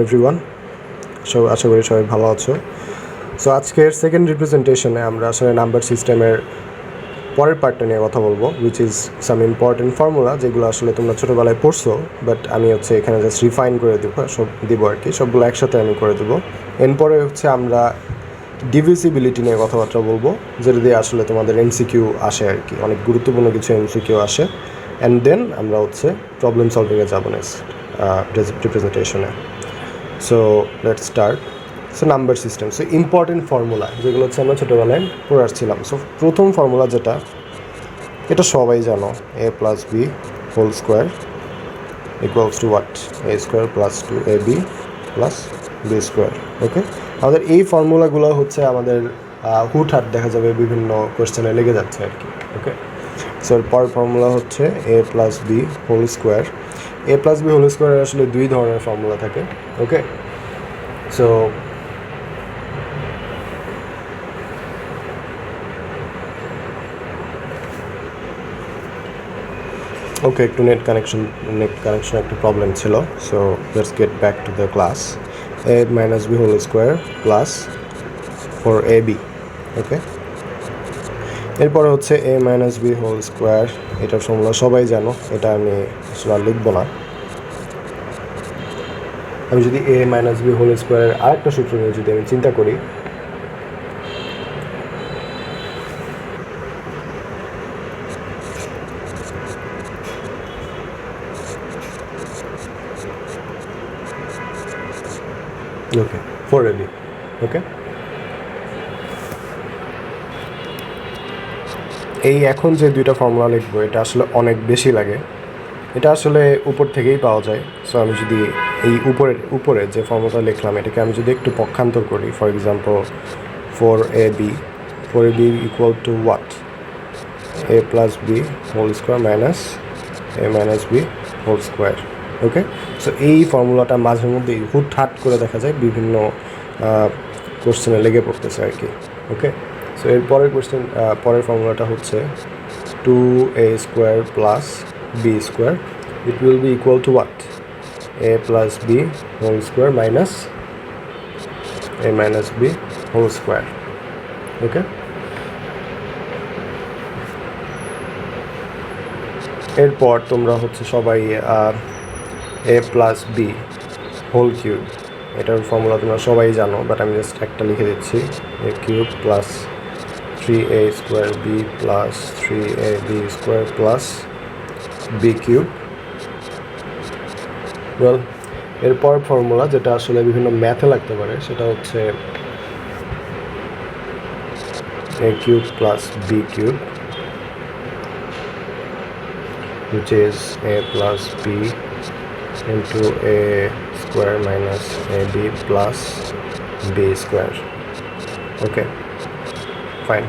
Everyone, আশা করি সবাই ভালো আছো। সো আজকের সেকেন্ড রিপ্রেজেন্টেশনে আমরা আসলে নাম্বার সিস্টেমের পরের পার্টটা নিয়ে কথা বলবো, which is some important formula যেগুলো আসলে তোমরা ছোটোবেলায় পড়ছো, বাট আমি এখানে জাস্ট রিফাইন করে দিব আর কি, সবগুলো একসাথে আমি করে দেবো। এরপরে আমরা ডিভিজিবিলিটি নিয়ে কথাবার্তা বলবো, যেটা দিয়ে আসলে তোমাদের এমসিকিউ আসে আর কি, অনেক গুরুত্বপূর্ণ কিছু এমসিকিউ আসে। অ্যান্ড দেন আমরা প্রবলেম সলভিংয়ে যাবো নেক্সট রিপ্রেজেন্টেশনে। So let's start. So number system, so important formula যেগুলো আমরা ছোটোবেলায় পড়ে আসছিলাম। সো প্রথম ফর্মুলা এটা সবাই জানো, a plus B whole square equals to what, a square plus 2ab plus B square. Okay, আমাদের এই ফর্মুলাগুলো আমাদের হুটহাট দেখা যাবে বিভিন্ন কোয়েশ্চেনে লেগে যাচ্ছে আর কি। ওকে, সো পর formula a plus B whole square. a plus B whole স্কোয়ারের আসলে দুই ধরনের ফর্মুলা থাকে। ওকে, সো একটু নেট কানেকশন একটা প্রবলেম ছিল। So let's get back to the class. a minus B whole square plus 4ab। Okay, এরপরে a minus B whole square, এটার ফর্মুলা সবাই জানো, এটা আমি আসলে লিখবো না। আমি যদি a মাইনাস বি হোল স্কোয়ারের আরেকটা সূত্র নিয়ে যদি আমি চিন্তা করি, ওকে 4ab। ওকে, এখন যে দুইটা ফর্মুলা লিখবো এটা আসলে অনেক বেশি লাগে, এটা আসলে উপর থেকেই পাওয়া যায়। সো আমি যদি এই উপরে যে ফর্মুলাটা লিখলাম এটাকে আমি যদি একটু পক্ষান্তর করি, for example 4ab equal to what, a plus B whole square minus a minus B whole square. Okay, so এই ফর্মুলাটা মাঝে মধ্যেই হুটহাট করে দেখা যায় বিভিন্ন কোশ্চেনে লেগে পড়তেছে আর কি। ওকে, সো পরের formula 2a square plus B square, it will be equal to what, a plus b whole square minus a minus b whole square. Okay, এরপর তোমরা সবাই a plus b whole cube, এটার formula তোমরা সবাই জানো, but আমি just একটা লিখে দিচ্ছি, a cube plus 3a square b plus 3ab square plus b cube. Well, এরপর ফর্মুলা যেটা আসলে বিভিন্ন ম্যাথে লাগতে পারে সেটা a cube plus b cube, which is a plus b into a square minus ab plus b square. Okay, fine.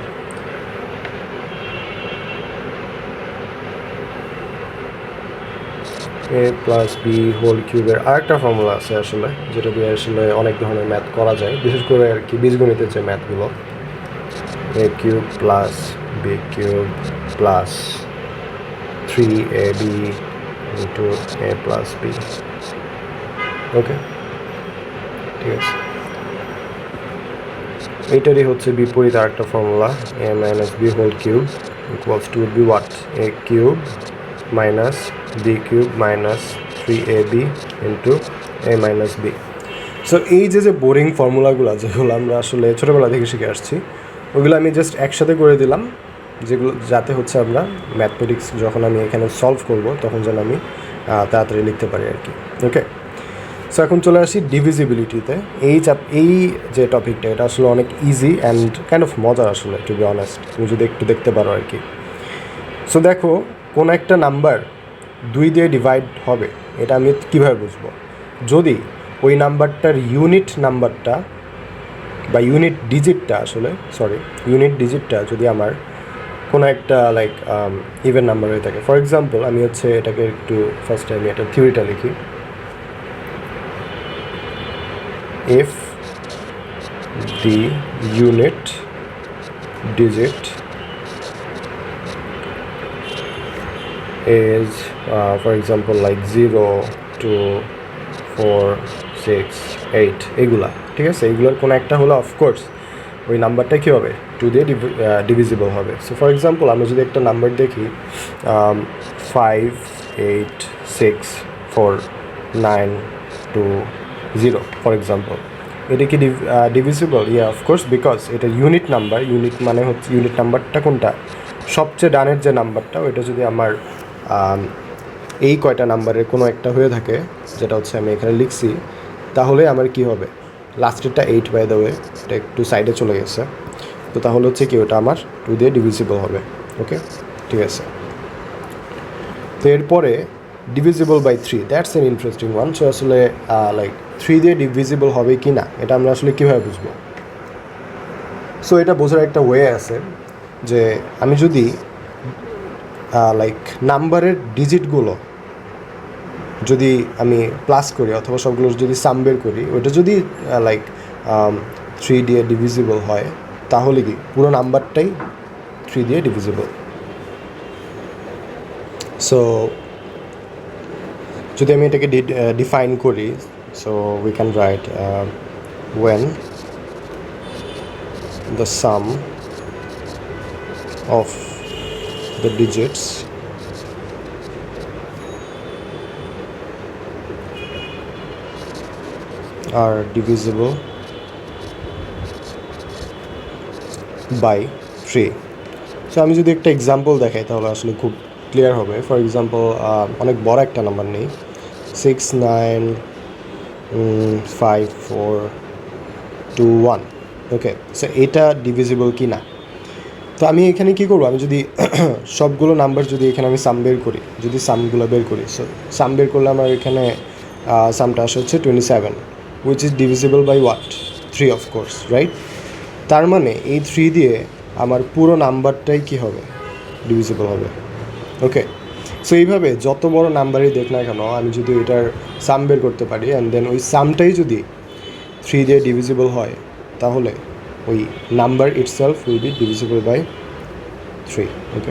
a plus B whole কিউবের আরেকটা ফর্মুলা আছে আসলে, যেটা দিয়ে আসলে অনেক ধরনের ম্যাথ করা যায়, বিশেষ করে আর কি বীজগণিতের যে ম্যাথগুলো। a cube plus B cube plus 3ab into a plus B. Okay, ঠিক আছে, এইটারই বিপরীত আরেকটা formula, a minus B whole cube equals to would be what, a cube minus B cube minus 3ab into a minus B. So এই যে boring ফর্মুলাগুলো যেগুলো আমরা আসলে ছোটোবেলা থেকে শিখে আসছি, ওগুলো আমি জাস্ট একসাথে করে দিলাম, যেগুলো যাতে আমরা ম্যাথমেটিক্স যখন আমি এখানে সলভ করব তখন যেন আমি তাড়াতাড়ি লিখতে পারি আর কি। ওকে, সো এখন চলে আসি ডিভিজিবিলিটিতে। এই যে টপিকটা, এটা আসলে অনেক ইজি অ্যান্ড কাইন্ড অফ মজার আসলে, টু বি অনেস্ট, তুমি যদি একটু দেখতে পারো আর কি। সো দেখো, কোন একটা নাম্বার 2 দিয়ে ডিভাইড হবে, এটা আমি কীভাবে বুঝবো? যদি ওই নাম্বারটার ইউনিট নাম্বারটা বা ইউনিট ডিজিটটা যদি আমার কোনো একটা ইভেন নাম্বার হয়ে থাকে। ফর এক্সাম্পল আমি এটাকে একটু ফার্স্ট টাইম এটা থিওরিটা লিখি। if the unit digit is for example 0 2 4 6 8 এগুলা, ঠিক আছে? এগুলোর কোনো একটা হলো অফকোর্স ওই নাম্বারটা কী হবে, 2 দিয়ে ডিভিজিবল হবে। সো ফর এক্সাম্পল আমরা যদি একটা নাম্বার দেখি 5 8 6 4 9 2 0 ফর এক্সাম্পল, এটা কি ডিভিজিবল? ইয়া অফকোর্স, বিকজ এটা ইউনিট নাম্বার। ইউনিট মানে হচ্ছে ইউনিট নাম্বারটা কোনটা, সবচেয়ে ডানের যে নাম্বারটা, ওইটা যদি আমার এই কয়টা নাম্বারের কোনো একটা হয়ে থাকে, যেটা হচ্ছে আমি এখানে লিখছি, তাহলে আমার কি হবে, লাস্টেরটা 8 বাই দ্য ওয়ে, এটা একটু সাইডে চলে গেছে, তো তাহলে হচ্ছে কি ওটা আমার 2 দিয়ে ডিভিজিবল হবে। ওকে, ঠিক আছে। তো এরপরে divisible by 3, that's an interesting one. So আসলে লাইক 3 দিয়ে ডিভিজিবল হবে কি না, এটা আমরা আসলে কীভাবে বুঝবো? সো এটা বোঝার একটা ওয়ে আছে যে আমি যদি লাইক নাম্বারের ডিজিটগুলো যদি আমি প্লাস করি অথবা সবগুলো যদি সাম বের করি, ওইটা যদি লাইক 3 দিয়ে ডিভিজিবল হয়, তাহলে কি পুরো নাম্বারটাই 3 দিয়ে ডিভিজিবল। সো যদি আমি এটাকে ডিফাইন করি, so we can write when the sum of the digits are divisible by 3. So আমি যদি একটা এক্সাম্পল দেখাই তাহলে আসলে খুব ক্লিয়ার হবে। ফর এক্সাম্পল অনেক বড় একটা নাম্বার নেই, 6 9 5 4 2 1। ওকে, সো এটা ডিভিজিবল কি না, তো আমি এখানে কী করবো, আমি যদি সবগুলো নাম্বার যদি এখানে আমি সাম বের করি, যদি সামগুলো বের করি, সো সাম বের করলে আমার এখানে সামটা আসে হচ্ছে 27, which is divisible by what, 3 of course, right? তার মানে এই 3 দিয়ে আমার পুরো নাম্বারটাই কী হবে, ডিভিজিবল হবে। ওকে, সো এইভাবে যত বড় নাম্বারই দেখ না কেন, আমি যদি এটার সাম বের করতে পারি অ্যান্ড দেন ওই সামটাই যদি 3 দিয়ে ডিভিজিবল হয়, তাহলে ওই number itself will be divisible by 3। Okay.